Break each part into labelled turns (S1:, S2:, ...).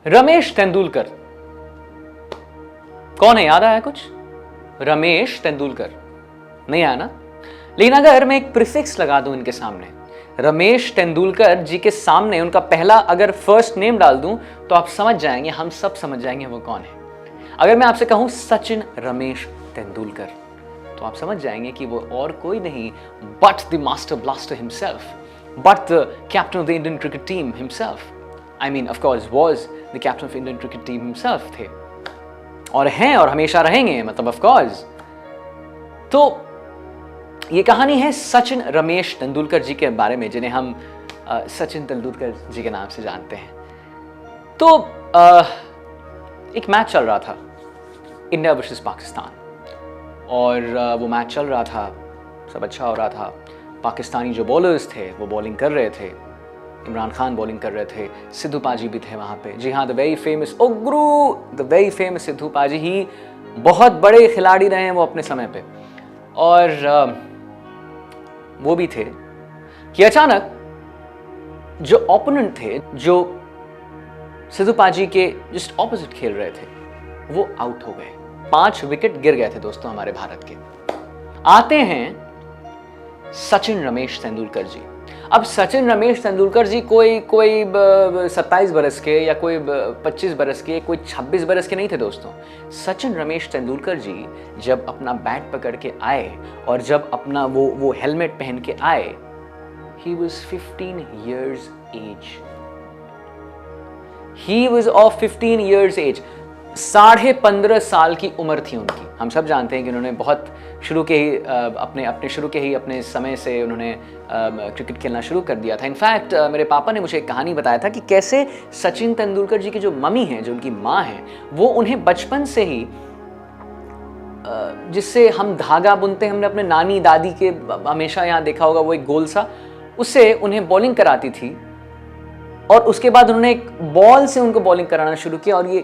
S1: रमेश तेंदुलकर कौन है, याद आया कुछ? रमेश तेंदुलकर नहीं आया ना? लेकिन अगर मैं एक प्रीफिक्स लगा दूं इनके सामने, रमेश तेंदुलकर जी के सामने उनका पहला अगर फर्स्ट नेम डाल दूं तो आप समझ जाएंगे, हम सब समझ जाएंगे वो कौन है। अगर मैं आपसे कहूं सचिन रमेश तेंदुलकर तो आप समझ जाएंगे कि वो और कोई नहीं but the master blaster himself, but the captain of the Indian cricket team himself. I mean of course was the captain of Indian cricket team himself थे और हैं और हमेशा रहेंगे, मतलब ऑफ कोर्स। तो ये कहानी है सचिन रमेश तेंदुलकर जी के बारे में, जिन्हें हम सचिन तेंदुलकर जी के नाम से जानते हैं। तो एक मैच चल रहा था, इंडिया वर्सेस पाकिस्तान, और वो मैच चल रहा था, सब अच्छा हो रहा था। पाकिस्तानी जो बॉलर्स थे वो बॉलिंग कर रहे थे, इमरान खान बॉलिंग कर रहे थे, सिद्धू पाजी भी थे वहाँ पे। जी हाँ, the very famous the very famous Sidhu paaji ही बहुत बड़े खिलाड़ी रहे हैं वो अपने समय पे। और वो भी थे कि अचानक जो ओपोनेंट थे, जो सिद्धू पाजी के जस्ट ऑपोजिट खेल रहे थे, वो आउट हो गए। 5 विकेट गिर गए थे दोस्तों हमारे भारत के। आते हैं सचिन रमेश तेंदुलकर जी। अब सचिन रमेश तेंदुलकर जी कोई 27 बरस के या कोई 25 बरस के, कोई 26 बरस के नहीं थे दोस्तों। सचिन रमेश तेंदुलकर जी जब अपना बैट पकड़ के आए और जब अपना वो हेलमेट पहन के आए, he was 15 years age. He was of 15 years age. 15.5 साल की उम्र थी उनकी। हम सब जानते हैं कि उन्होंने बहुत शुरू के ही अपने समय से उन्होंने क्रिकेट खेलना शुरू कर दिया था। इनफैक्ट मेरे पापा ने मुझे एक कहानी बताया था कि कैसे सचिन तेंदुलकर जी की जो मम्मी हैं, जो उनकी माँ हैं, वो उन्हें बचपन से ही जिससे हम धागा बुनते हैं, हमने अपने नानी दादी के हमेशा यहाँ देखा होगा, वो एक गोल सा, उससे उन्हें बॉलिंग कराती थी। और उसके बाद उन्होंने एक बॉल से उनको बॉलिंग कराना शुरू किया और ये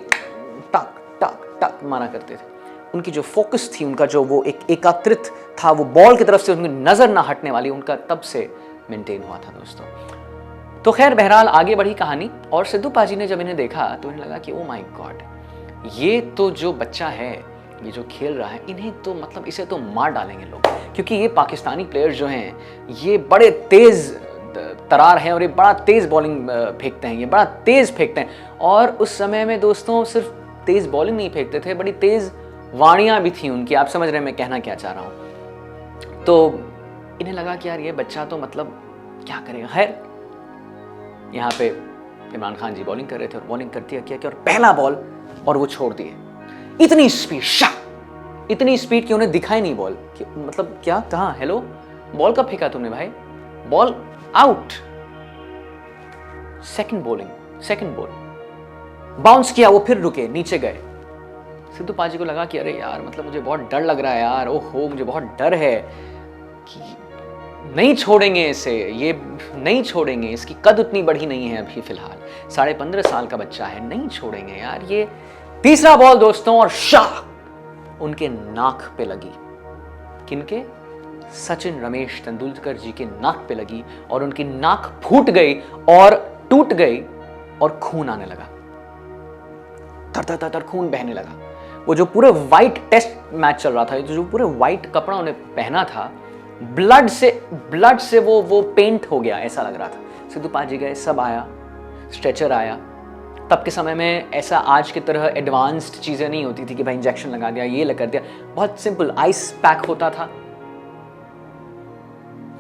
S1: टक टक टक मारा करते थे। उनकी जो फोकस थी, उनका जो वो एक एकाग्रित था, वो बॉल की तरफ से उनकी नजर ना हटने वाली, उनका तब से मेंटेन हुआ था दोस्तों। तो खैर बहरहाल आगे बढ़ी कहानी, और सिद्धू पाजी ने जब इन्हें देखा तो इन्हें लगा कि ओ माय गॉड, ये तो जो बच्चा है, ये जो खेल रहा है, इन्हें तो मतलब इसे तो मार डालेंगे लोग, क्योंकि ये पाकिस्तानी प्लेयर्स जो हैं ये बड़े तेज तरार हैं और ये बड़ा तेज बॉलिंग फेंकते हैं, ये बड़ा तेज फेंकते हैं। और उस समय में दोस्तों सिर्फ तेज बॉलिंग नहीं फेंकते थे, बड़ी तेज वाणियां भी थी उनकी। आप समझ रहे हैं मैं कहना क्या चाह रहा हूं। तो इन्हें लगा कि यार ये बच्चा तो मतलब क्या करेगा। खैर यहाँ पे इमरान खान जी बॉलिंग कर रहे थे और बॉलिंग करते क्या और पहला बॉल और वो छोड़ दिए। इतनी स्पीड, इतनी स्पीड कि उन्हें दिखाई नहीं बॉल कि मतलब क्या, कहाँ, हेलो, बॉल कब फेंका तुमने भाई, ball out. Second ball bounce किया, वो फिर रुके, नीचे गए। सिद्धू पाजी को लगा कि अरे यार मतलब मुझे बहुत डर लग रहा है यार, ओहो मुझे बहुत डर है कि नहीं छोड़ेंगे इसे, ये नहीं छोड़ेंगे, इसकी कद उतनी बड़ी नहीं है अभी फिलहाल, 15.5 साल का बच्चा है, नहीं छोड़ेंगे यार ये। तीसरा बॉल दोस्तों, और शाह उनके नाक पे लगी। किनके? सचिन रमेश तेंदुलकर जी के नाक पे लगी और उनकी नाक फूट गई और टूट गई और खून आने लगा, तर खून बहने लगा। वो जो पूरे व्हाइट टेस्ट मैच चल रहा था, जो पूरे व्हाइट कपड़ा उन्हें पहना था, ब्लड से वो पेंट हो गया, ऐसा लग रहा था। सिद्धू पाजी गए, सब आया, स्ट्रेचर आया। तब के समय में ऐसा आज की तरह एडवांस्ड चीजें नहीं होती थी कि भाई इंजेक्शन लगा दिया, ये लगा दिया। बहुत सिंपल आइस पैक होता था,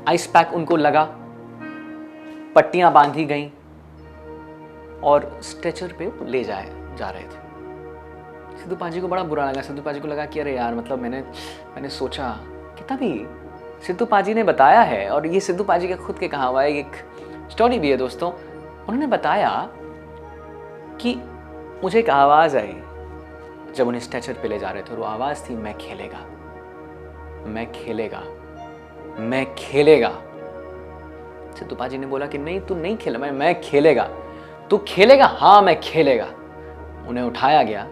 S1: आइस पैक उनको लगा, पट्टियां बांधी गईं और स्ट्रेचर पे ले जा रहे थे। सिद्धू पाजी को बड़ा बुरा लगा। सिद्धू पाजी को लगा कि अरे यार मतलब मैंने सोचा कि तभी सिद्धू पाजी ने बताया है, और ये सिद्धू पाजी का खुद के कहा हुआ है, एक स्टोरी भी है दोस्तों। उन्होंने बताया कि मुझे एक आवाज़ आई जब उन्हें स्ट्रेचर पे ले जा रहे थे, और वो आवाज़ थी, मैं खेलेगा, मैं खेलेगा, मैं खेलेगा। सिद्धू पाजी ने बोला कि नहीं तू नहीं खेला, मैं खेलेगा। तू खेलेगा? हाँ मैं खेलेगा। उन्हें उठाया गया,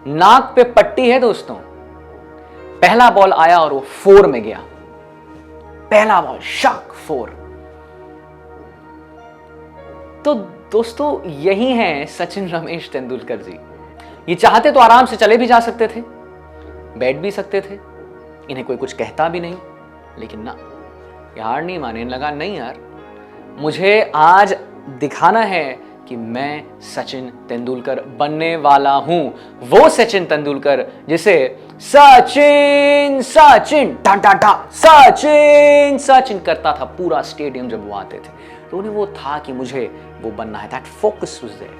S1: नाक पे पट्टी है दोस्तों। पहला बॉल आया और वो 4 में गया, पहला बॉल शाक 4। तो दोस्तों यही है सचिन रमेश तेंदुलकर जी। ये चाहते तो आराम से चले भी जा सकते थे, बैठ भी सकते थे, इन्हें कोई कुछ कहता भी नहीं, लेकिन ना, ये हार नहीं माने, लगा नहीं यार, मुझे आज दिखाना है कि मैं सचिन तेंदुलकर बनने वाला हूं। वो सचिन तेंदुलकर जिसे सचिन सचिन टा टा टा सचिन सचिन करता था पूरा स्टेडियम जब वो आते थे। तो उन्हें वो था कि मुझे वो बनना है। दैट फोकस वाज देयर,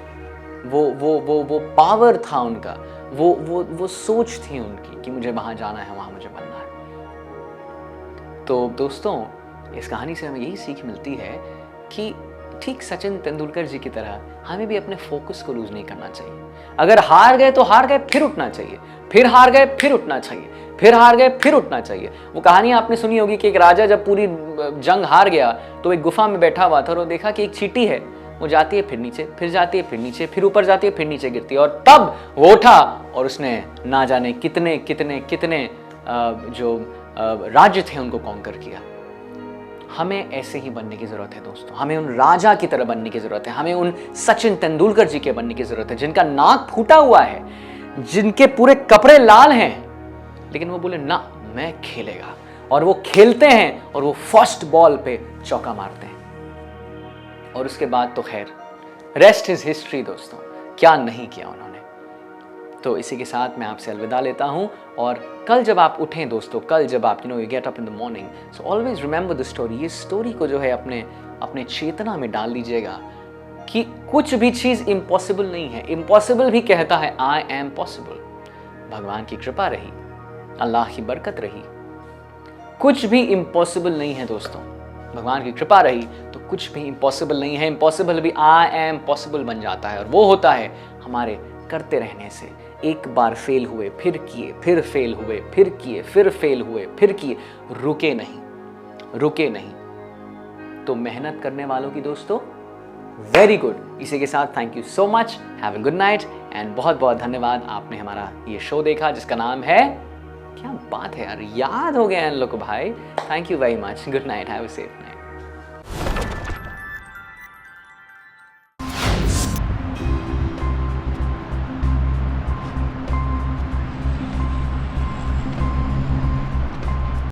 S1: वो पावर था उनका, वो सोच थी उनकी कि मुझे वहां जाना है, वहां मुझे बनना है। तो दोस्तों इस कहानी से हमें यही सीख मिलती है कि ठीक सचिन तेंदुलकर जी की तरह हमें भी अपने फोकस को लूज नहीं करना चाहिए। अगर हार गए तो हार गए, फिर उठना चाहिए, फिर हार गए फिर उठना चाहिए, फिर हार गए फिर उठना चाहिए। वो कहानी आपने सुनी होगी कि एक राजा जब पूरी जंग हार गया तो एक गुफा में बैठा हुआ था और वो देखा कि एक चींटी है, वो जाती है फिर नीचे, फिर जाती है फिर नीचे, फिर ऊपर जाती है फिर नीचे गिरती है। और तब वो उठा और उसने ना जाने कितने कितने कितने जो राज्य थे उनको कॉन्कर किया। हमें ऐसे ही बनने की जरूरत है दोस्तों, हमें उन राजा की तरह बनने की जरूरत है, हमें उन सचिन तेंदुलकर जी के बनने की जरूरत है जिनका नाक फूटा हुआ है, जिनके पूरे कपड़े लाल हैं, लेकिन वो बोले ना मैं खेलेगा, और वो खेलते हैं और वो फर्स्ट बॉल पे चौका मारते हैं। और उसके बाद तो खैर रेस्ट इज हिस्ट्री दोस्तों, क्या नहीं किया उन्होंने। तो इसी के साथ मैं आपसे अलविदा लेता हूं। और कल जब आप उठें दोस्तों, कल जब आप you get up in the morning, so always remember the story. ये स्टोरी को जो है अपने चेतना में डाल लीजिएगा कि कुछ भी चीज इम्पॉसिबल नहीं है। इम्पॉसिबल भी कहता है आई एम पॉसिबल। भगवान की कृपा रही, अल्लाह की बरकत रही, कुछ भी इम्पॉसिबल नहीं है दोस्तों। भगवान की कृपा रही तो कुछ भी इम्पॉसिबल नहीं है। इम्पॉसिबल भी आई एम पॉसिबल बन जाता है, और वो होता है हमारे करते रहने से। एक बार फेल हुए, फिर किए, फिर फेल हुए, फिर किए, फिर फेल हुए, फिर किए, रुके नहीं, रुके नहीं। तो मेहनत करने वालों की दोस्तों वेरी गुड। इसी के साथ thank you so much, have a good night and बहुत बहुत धन्यवाद। आपने हमारा ये शो देखा जिसका नाम है, क्या बात है यार, याद हो गया इन लोगों को भाई। Thank you very much, good night, have a safe night.